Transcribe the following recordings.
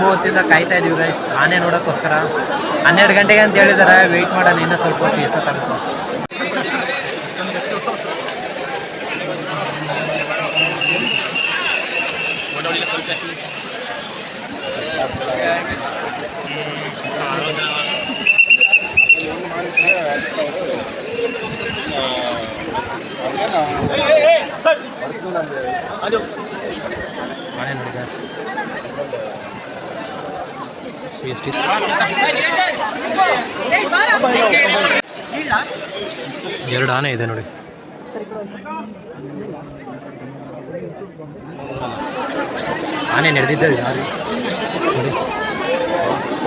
ತುಂಬ ಹೊತ್ತಿಂದ ಕಾಯ್ತಾ ಇದೀವಿ ಗೈಸ್ ಆನೆ ನೋಡೋಕ್ಕೋಸ್ಕರ. 12 ಗಂಟೆಗೆ ಅಂತ ಹೇಳಿದ್ದಾರೆ, ವೆಯ್ಟ್ ಮಾಡೋಣ ಇನ್ನೂ ಸ್ವಲ್ಪ ಹೊತ್ತು ಎಷ್ಟೊತ್ತಾಗುತ್ತೋ. ಎರಡು ಆನೆ ಇದೆ ನೋಡಿ. ಆನೆ ನಡೆದಿದ್ದ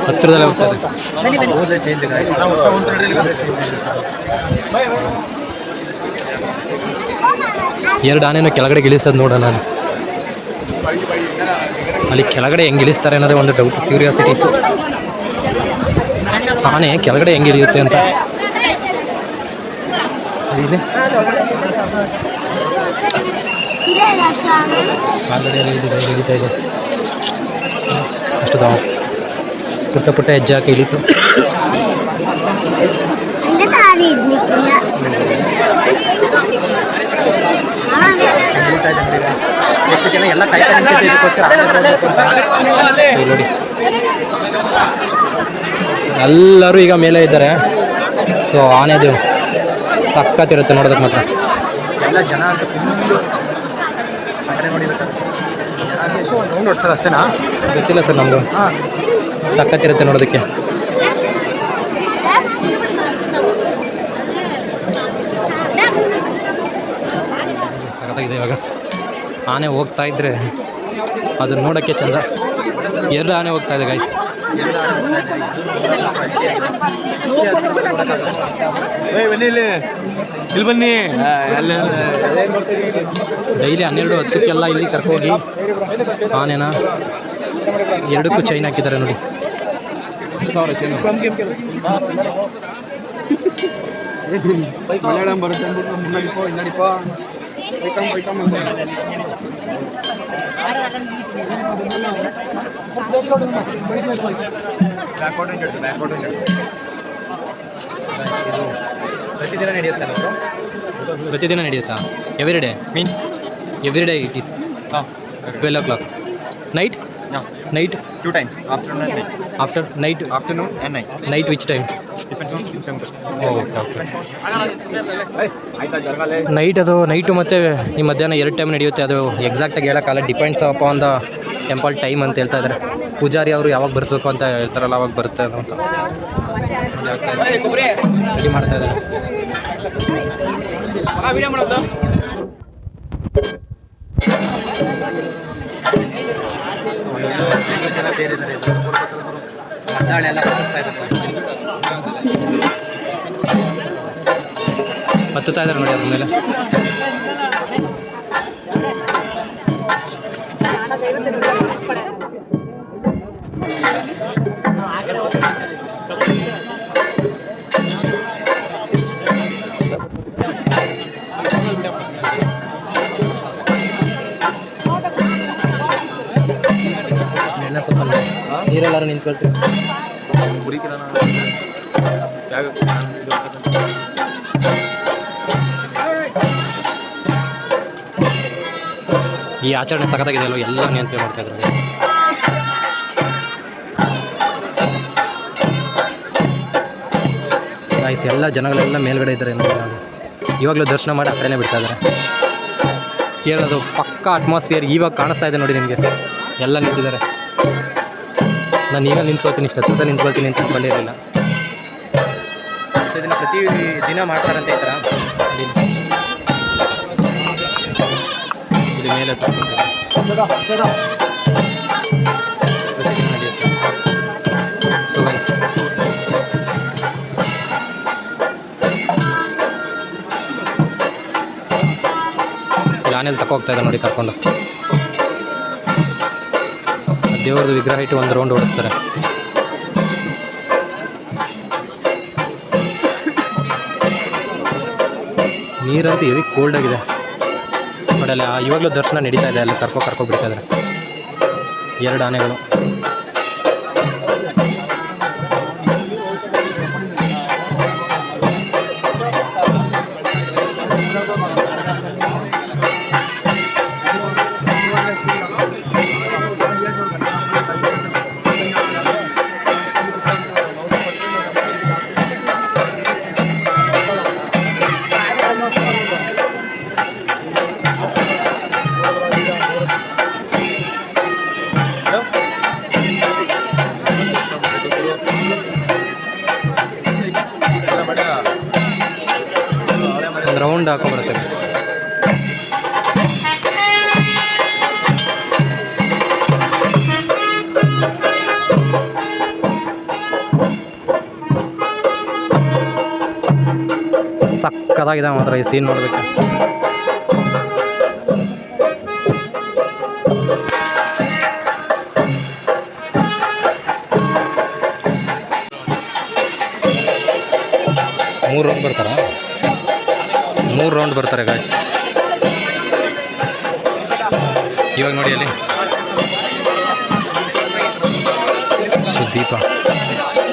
ಹತ್ತಿರದಲ್ಲೇ ಹೋಗ್ತದೆ. ಎರಡು ಆನೆನ ಕೆಳಗಡೆ ಇಳಿಸೋದು ನೋಡೋಣ. ನಾನು ಅಲ್ಲಿ ಕೆಳಗಡೆ ಹೆಂಗೆ ಇಳಿಸ್ತಾರೆ ಅನ್ನೋದೇ ಒಂದು ಡೌಟ್, ಕ್ಯೂರಿಯಾಸಿಟಿ ಇತ್ತು. ಆನೆ ಕೆಳಗಡೆ ಹೆಂಗೆ ಇಳಿಯುತ್ತೆ ಅಂತ. ಇಳಿತಾ ಇದೆ ಅಷ್ಟು ಪುಟ್ಟ ಪುಟ್ಟ ಹೆಜ್ಜೆ ಹಾಕಿ ಇಳಿತು. ಎಷ್ಟು ಜನ ಎಲ್ಲ ನೋಡಿ, ಎಲ್ಲರೂ ಈಗ ಮೇಲೆ ಇದ್ದಾರೆ. ಸೊ ಆನೆದು ಸಖತ್ತಿರುತ್ತೆ ನೋಡೋದಕ್ಕೆ ಮಾತ್ರ. ಎಲ್ಲ ಜನ ಅಂತ ನೋಡ್ತಾರೆ ಅಷ್ಟೇನಾ ಗೊತ್ತಿಲ್ಲ ಸರ್ ನಮಗೂ. ಸಖತ್ತಿರುತ್ತೆ ನೋಡೋದಕ್ಕೆ. ಸಖತ್ತಾಗಿದೆ. ಇವಾಗ ಆನೆ ಹೋಗ್ತಾ ಇದ್ರೆ ಅದನ್ನ ನೋಡೋಕ್ಕೆ ಚಂದ. ಎರಡು ಆನೆ ಹೋಗ್ತಾ ಇದೆ ಗೈಸ್. ಇಲ್ಲಿ ಬನ್ನಿ. ಡೈಲಿ 12:10 ಇಲ್ಲಿ ಕರ್ಕೋಗಿ ಆನೆನ ಎರಡಕ್ಕೂ ಚೈನ್ ಹಾಕಿದ್ದಾರೆ ನೋಡಿ. ಪ್ರತಿದಿನ ನಡೆಯುತ್ತಾ? ಪ್ರತಿದಿನ ನಡೆಯುತ್ತಾ? Every day means every day it is 12 o'clock. Night night 2 times, afternoon and night. After night, afternoon and night. Night which time? Depends on temple. Okay. Night ಅದು ನೈಟು ಮತ್ತು ಈ ಮಧ್ಯಾಹ್ನ 2 ಟೈಮ್ ನಡೆಯುತ್ತೆ. ಅದು ಎಕ್ಸಾಕ್ಟಾಗಿ ಹೇಳೋಕ್ಕಲ್ಲ, depends upon the temple time ಅಂತ ಹೇಳ್ತಾ ಇದ್ದಾರೆ. ಪೂಜಾರಿ ಅವರು ಯಾವಾಗ ಬರೆಸ್ಬೇಕು ಅಂತ ಹೇಳ್ತಾರಲ್ಲ, ಅವಾಗ ಬರುತ್ತೆ ಅದು ಅಂತ ರೆಡಿ ಮಾಡ್ತಾ ಇದ್ದಾರೆ. ಹತ್ತುತ್ತಾ ಇದ್ದಾರೆ ನೋಡಿ ಅದ್ರ ಮೇಲೆ. ನೀರೆಲ್ಲಾರು ನಿಂತ್ಕೊಳ್ತೀವಿ. ಈ ಆಚರಣೆ ಸಖತ್ತಾಗಿದೆ ಅಲ್ವ, ಎಲ್ಲ ನಿಯಂತ್ರಣ ಮಾಡ್ತಾ ಇದ್ದಾರೆ. ಗೈಸ್ ಎಲ್ಲ ಜನಗಳೆಲ್ಲ ಮೇಲ್ಗಡೆ ಇದ್ದಾರೆ. ಇವಾಗಲೂ ದರ್ಶನ ಮಾಡಿ ಆ ಕಡೆನೇ ಬಿಡ್ತಾ ಇದ್ದಾರೆ. ಕೇಳೋದು ಪಕ್ಕ ಅಟ್ಮಾಸ್ಫಿಯರ್ ಇವಾಗ ಕಾಣಿಸ್ತಾ ಇದೆ ನೋಡಿ ನಿಮಗೆ. ಎಲ್ಲ ನಿಂತಿದ್ದಾರೆ. ನಾನು ಈಗ ನಿಂತ್ಕೊಳ್ತೀನಿ, ಇಷ್ಟ ನಿಂತ್ಕೊಳ್ತೀನಿ ಅಂತ ಬಂದಿರಲಿಲ್ಲ. ಇದನ್ನು ಪ್ರತಿ ದಿನ ಮಾಡ್ತಾರಂತೆ ಈ ಥರ. ಇದು ಮೇಲೆ ನಡೆಯುತ್ತೆ. ಸೊ ಗೈಸ್ ಆನೆಯಲ್ಲಿ ತಗೋಗ್ತಾ ಇದೆ ನೋಡಿ ಕರ್ಕೊಂಡು. ದೇವ್ರದ್ದು ವಿಗ್ರಹ ಇಟ್ಟು ಒಂದು ರೌಂಡ್ ಓಡಿಸ್ತಾರೆ. ನೀರಂತೂ ಹೆವಿ ಕೋಲ್ಡ್ ಆಗಿದೆ. ನೋಡಲ್ಲ ಇವಾಗಲೂ ದರ್ಶನ ನಡೀತಾ ಇದೆ. ಅಲ್ಲಿ ಕರ್ಕೊ ಬಿಡ್ತಾ ಇದ್ದಾರೆ 2 ಆನೆಗಳು. ರೌಂಡ್ ಹಾಕೋ ಬರುತ್ತೆ. ಸಕ್ಕತ್ತಾಗಿದೆ ಮಾತ್ರ ಈ ಸೀನ್ ನೋಡೋದಕ್ಕೆ. ಮೂರು ರೌಂಡ್ ಬರ್ತಾರೆ ಗಾಯ್ಸ್. ಇವಾಗ ನೋಡಿ ಅಲ್ಲಿ ಸುದೀಪ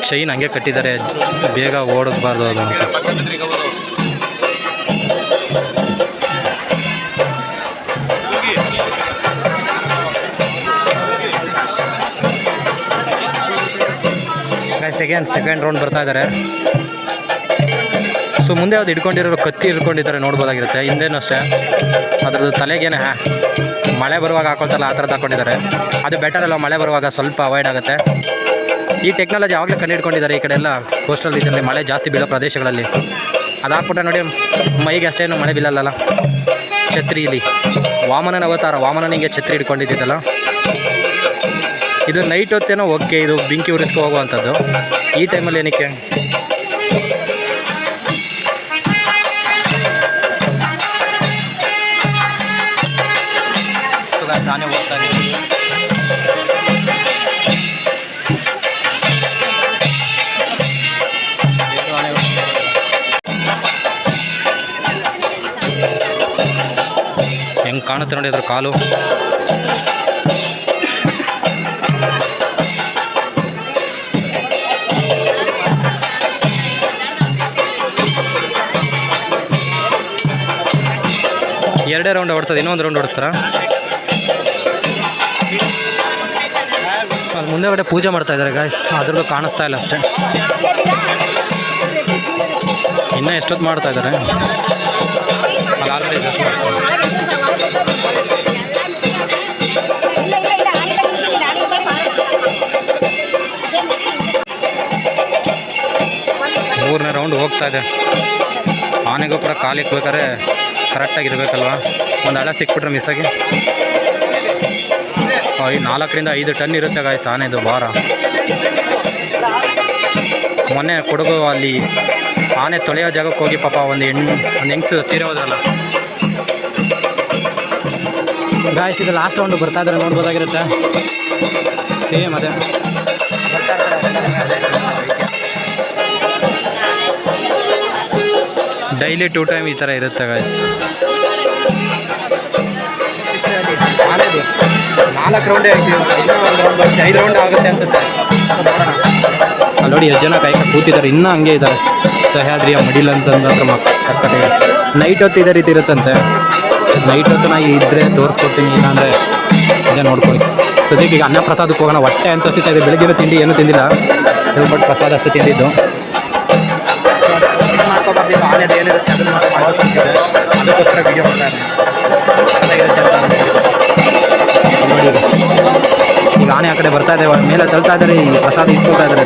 ಚೈನ್ ಹಂಗೆ ಕಟ್ಟಿದ್ದಾರೆ, ಬೇಗ ಓಡಬಾರ್ದು ಅದು ಅಂತ. ಸೆಕೆಂಡ್ ರೌಂಡ್ ಬರ್ತಾ ಇದ್ದಾರೆ. ಸೊ ಮುಂದೆ ಅದು ಹಿಡ್ಕೊಂಡಿರೋ ಕತ್ತಿ ಹಿಡ್ಕೊಂಡಿದ್ದಾರೆ ನೋಡ್ಬೋದಾಗಿರುತ್ತೆ. ಹಿಂದೇನೂ ಅಷ್ಟೇ ಅದ್ರದ್ದು ತಲೆಗೇನೆ ಮಳೆ ಬರುವಾಗ ಹಾಕೊಳ್ತಲ್ಲ ಆ ಥರದ್ದು ಹಾಕ್ಕೊಂಡಿದ್ದಾರೆ. ಅದು ಬೆಟರ್ ಅಲ್ಲ, ಮಳೆ ಬರುವಾಗ ಸ್ವಲ್ಪ ಅವಾಯ್ಡ್ ಆಗುತ್ತೆ. ಈ ಟೆಕ್ನಾಲಜಿ ಆವಾಗಲೇ ಕಂಡು ಹಿಡ್ಕೊಂಡಿದ್ದಾರೆ. ಈ ಕಡೆ ಎಲ್ಲ ಕೋಸ್ಟಲ್ ರೀತಿಯಲ್ಲಿ ಮಳೆ ಜಾಸ್ತಿ ಬೀಳೋ ಪ್ರದೇಶಗಳಲ್ಲಿ ಅದು ಹಾಕ್ಬಿಟ್ರೆ ನೋಡಿ ಮೈಗೆ ಅಷ್ಟೇನು ಮಳೆ ಬೀಳಲ್ಲ. ಛತ್ರಿಲಿ ವಾಮನನ ಅವತಾರ, ವಾಮನನಿಗೆ ಛತ್ರಿ ಹಿಡ್ಕೊಂಡಿದ್ದಲ್ಲ. ಇದು ನೈಟ್ ಹೊತ್ತೇನೋ ಓಕೆ, ಇದು ಬೆಂಕಿ ಉರಿಸ್ಕೊ ಹೋಗುವಂಥದ್ದು. ಈ ಟೈಮಲ್ಲಿ ಏನಕ್ಕೆ ಆನೆ ಹೋಗ್ತಾನೆ. ಹೆಂಗೆ ಕಾಣುತ್ತೆ ನೋಡಿ ಅದ್ರ ಕಾಲು. ಎರಡೇ ರೌಂಡ್ ಓಡಿಸೋದು, ಇನ್ನೊಂದು ರೌಂಡ್ ಓಡಿಸ್ತಾರ. ಅದು ಮುಂದೆಗಡೆ ಪೂಜೆ ಮಾಡ್ತಾ ಇದ್ದಾರೆ ಗಾಯ್ಸ್, ಅದ್ರದ್ದು ಕಾಣಿಸ್ತಾ ಇಲ್ಲ ಅಷ್ಟೇ. ಇನ್ನೂ ಎಷ್ಟೊತ್ತು ಮಾಡ್ತಾ ಇದ್ದಾರೆ. ಅದು ಆಲ್ರೆಡಿ ಮೂರನೇ ರೌಂಡ್ ಹೋಗ್ತಾ ಇದೆ. ಆನೆಗೊಬ್ಬರ ಕಾಲಿಗೆ ಬೇಕಾದ್ರೆ ಕರೆಕ್ಟಾಗಿರ್ಬೇಕಲ್ವ. ಒಂದು ಹಳ ಸಿಕ್ಬಿಟ್ರೆ ಮಿಸ್ಸಾಗಿ 4 ರಿಂದ 5 ಟನ್ ಇರುತ್ತೆ ಗಾಯ್ಸ್ ಆನೆದು ಭಾರ. ಮೊನ್ನೆ ಕೊಡಗು ಅಲ್ಲಿ ಆನೆ ತೊಳೆಯೋ ಜಾಗಕ್ಕೆ ಹೋಗಿ ಪಾಪ ಒಂದು ಹೆಂಗಸು ತೀರೋದ್ರಲ್ಲ ಗಾಯ್ಸ್. ಇದು ಲಾಸ್ಟ್ ರೌಂಡ್ ಬರ್ತಾ ಇದ್ದಾರೆ ನೋಡ್ಬೋದಾಗಿರುತ್ತೆ. ಸೇಮ್ ಅದೇ ಡೈಲಿ 2 ಟೈಮ್ ಈ ಥರ ಇರುತ್ತೆ ಗಾಯ್ಸ್. 4 ರೌಂಡೇ ಆಯ್ತು, 5 ರೌಂಡ್ ಆಗುತ್ತೆ ಅನ್ಸುತ್ತೆ. ಅಲ್ಲಿ ನೋಡಿ ಎಷ್ಟು ಜನ ಕೈ ಕೂತಿದ್ದಾರೆ, ಇನ್ನೂ ಹಂಗೆ ಇದ್ದಾರೆ. ಸಹ್ಯಾದ್ರಿಯ ಮಡಿಲ್ ಅಂತಂದ್ರೆ ಸಕ್ಕತ್ತೆ. ನೈಟ್ ಹೊತ್ತು ಇದೇ ರೀತಿ ಇರುತ್ತಂತೆ. ನೈಟ್ ಹೊತ್ತು ನಾ ಇದ್ದರೆ ತೋರಿಸ್ಕೊಡ್ತೀನಿ, ಇಲ್ಲಾಂದರೆ ಇದೇ ನೋಡ್ಕೊಳ್ಳಿ. ಸದ್ಯಕ್ಕೆ ಈಗ ಅನ್ನ ಪ್ರಸಾದಕ್ಕೆ ಹೋಗೋಣ. ಹೊಟ್ಟೆ ಅಂತ ಅನಿಸುತ್ತಾ ಇದೆ. ಬೆಳಗ್ಗಿನ ತಿಂಡಿ ಏನೂ ತಿಂದಿಲ್ಲ, ಬಟ್ ಪ್ರಸಾದ ಅಷ್ಟು ತಿಂದಿದ್ದು. ಮಾಡ್ಕೊಬಾರ್ದು ಆನೆದು ಏನಿರುತ್ತೆ ಅದನ್ನು ಮಾಡ್ಕೊಡ್ತಿದ್ದೆ, ಅದಕ್ಕೋಸ್ಕರ ವಿಡಿಯೋ ಮಾಡ್ತಾರೆ. ನೋಡಿ ಈಗ ಆನೆ ಆ ಕಡೆ ಬರ್ತಾ ಇದೆ, ಮೇಲೆ ತಳ್ತಾ ಇದ್ದಾರೆ, ಈ ಪ್ರಸಾದ ಇಸ್ಕೊಳ್ತಾ ಇದ್ದಾರೆ.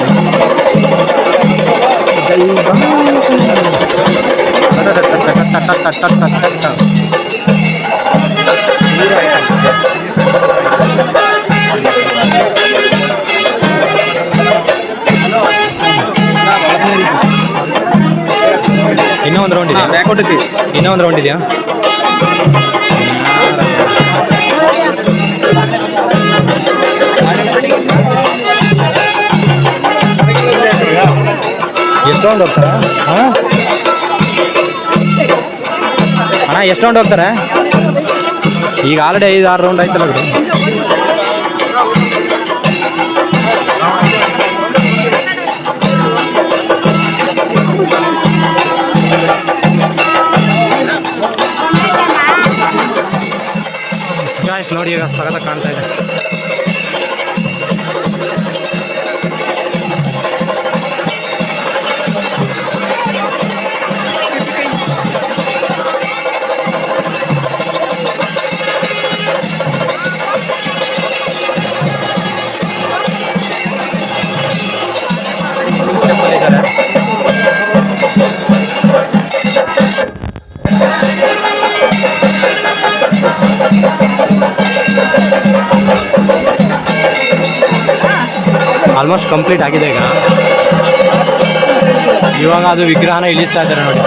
ಇನ್ನೂ ಒಂದು ರೌಂಡ್ ಇದೆ. ಇನ್ನೂ ಒಂದು ರೌಂಡ್ ಇದೆಯಾ? ಎಷ್ಟು ರೌಂಡ್ ಹೋಗ್ತಾರೆ ಅಣ್ಣ? ಎಷ್ಟು ರೌಂಡ್ ಹೋಗ್ತಾರೆ ಈಗ? ಆಲ್ರೆಡಿ 5-6 ರೌಂಡ್ ಆಯ್ತಲ್ಲ. ಗಾಯ್ಸ್ ನೋಡಿ ಈಗ ಸಗದ ಕಾಣ್ತಾ ಇದೆ. ಆಲ್ಮೋಸ್ಟ್ ಕಂಪ್ಲೀಟ್ ಆಗಿದೆ ಈಗ. ಇವಾಗ ಅದು ವಿಗ್ರಹನ ಇಳಿಸ್ತಾ ಇದ್ದಾರೆ ನೋಡಿ.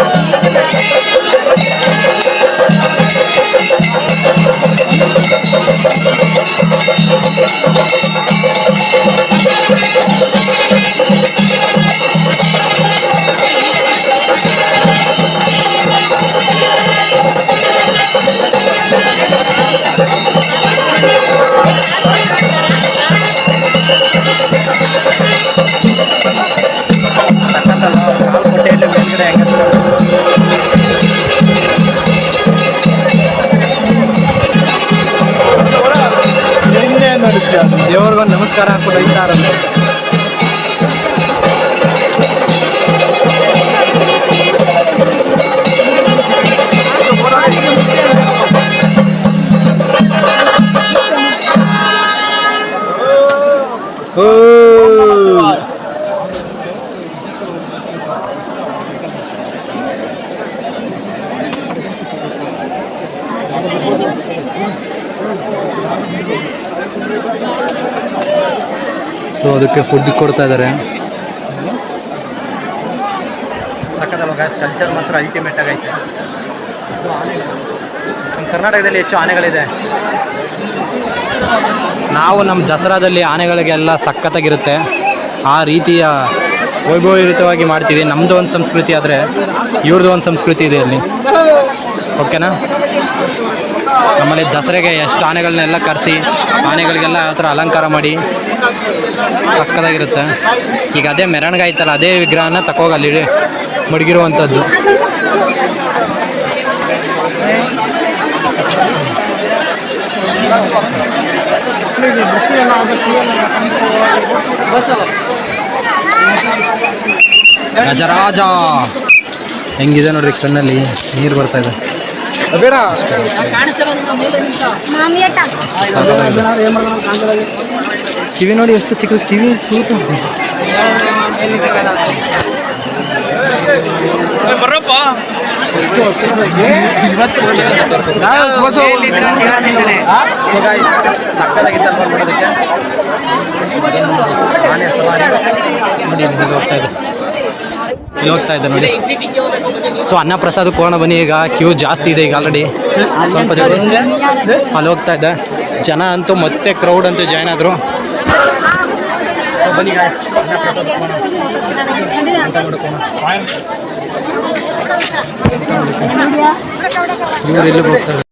ದೇವ್ರಿಗೊಂದು ನಮಸ್ಕಾರ ಹಾಕ್ಬಿಟ್ಟು ಹೋಗ್ತಾರಲ್ಲ. ಸೊ ಅದಕ್ಕೆ ಫುಡ್ ಕೊಡ್ತಾ ಇದ್ದಾರೆ. ಸಕ್ಕತ್ತಲ್ವ ಗಾಯ್ಸ್, ಕಲ್ಚರ್ ಮಾತ್ರ ಅಲ್ಟಿಮೇಟ್ ಆಗೈತೆ. ಸೊ ನಮ್ಮ ಕರ್ನಾಟಕದಲ್ಲಿ ಹೆಚ್ಚು ಆನೆಗಳಿದೆ. ನಾವು ನಮ್ಮ ದಸರಾದಲ್ಲಿ ಆನೆಗಳಿಗೆಲ್ಲ ಸಖತ್ತಾಗಿರುತ್ತೆ, ಆ ರೀತಿಯ ವೈಭವಯುತವಾಗಿ ಮಾಡ್ತೀವಿ. ನಮ್ಮದು ಒಂದು ಸಂಸ್ಕೃತಿ ಆದರೆ ಇವ್ರದ್ದು ಒಂದು ಸಂಸ್ಕೃತಿ ಇದೆ ಅಲ್ಲಿ. ಓಕೆನಾ? ನಮ್ಮಲ್ಲಿ ದಸರೆಗೆ ಎಷ್ಟು ಆನೆಗಳನ್ನೆಲ್ಲ ಕರೆಸಿ ಆನೆಗಳಿಗೆಲ್ಲ ಆ ಥರ ಅಲಂಕಾರ ಮಾಡಿ ಸಕ್ಕತ್ತಾಗಿರುತ್ತೆ. ಈಗ ಅದೇ ಮೆರವಣಿಗೆ ಆಯ್ತಲ್ಲ, ಅದೇ ವಿಗ್ರಹನ ತಕೋಗಿ ಅಲ್ಲಿ ಮಡಗಿರುವಂಥದ್ದು. ಗಜರಾಜ ಹೆಂಗಿದೆ ನೋಡ್ರಿ, ಕಣ್ಣಲ್ಲಿ ನೀರು ಬರ್ತಾ ಇದೆ. ಬೇಡ ಕಿವಿ ನೋಡಿ ಎಷ್ಟು ಚಿಕ್ಕ ಕಿವಿ ಕೂತು. ಸಕ್ಕದಾಗಿತ್ತಲ್ವ ನೋಡೋದಕ್ಕೆ. ಆನೆ ಸವಾರಿ ನೋಡಿ ಹೋಗ್ತಾ ಇದೆ, ಇಲ್ಲಿ ಹೋಗ್ತಾ ಇದೆ ನೋಡಿ. ಸೊ ಅನ್ನ ಪ್ರಸಾದಕ್ಕೆ ಹೋಗೋಣ ಬನ್ನಿ. ಈಗ ಕ್ಯೂ ಜಾಸ್ತಿ ಇದೆ ಈಗ ಆಲ್ರೆಡಿ, ಸ್ವಲ್ಪ ಜನ ಅಲ್ಲಿ ಹೋಗ್ತಾ ಇದೆ. ಜನ ಅಂತೂ ಮತ್ತೆ ಕ್ರೌಡ್ ಅಂತೂ ಜಾಯ್ನ್ ಆದರು. ಬನ್ನಿ ಗಾಯ್ಸ್, ಅನ್ನ ಪ್ರಸಾದಕ್ಕೆ ಹೋಗೋಣ. ಇವ್ರು ಎಲ್ಲಿಗೆ ಹೋಗ್ತಾರೆ?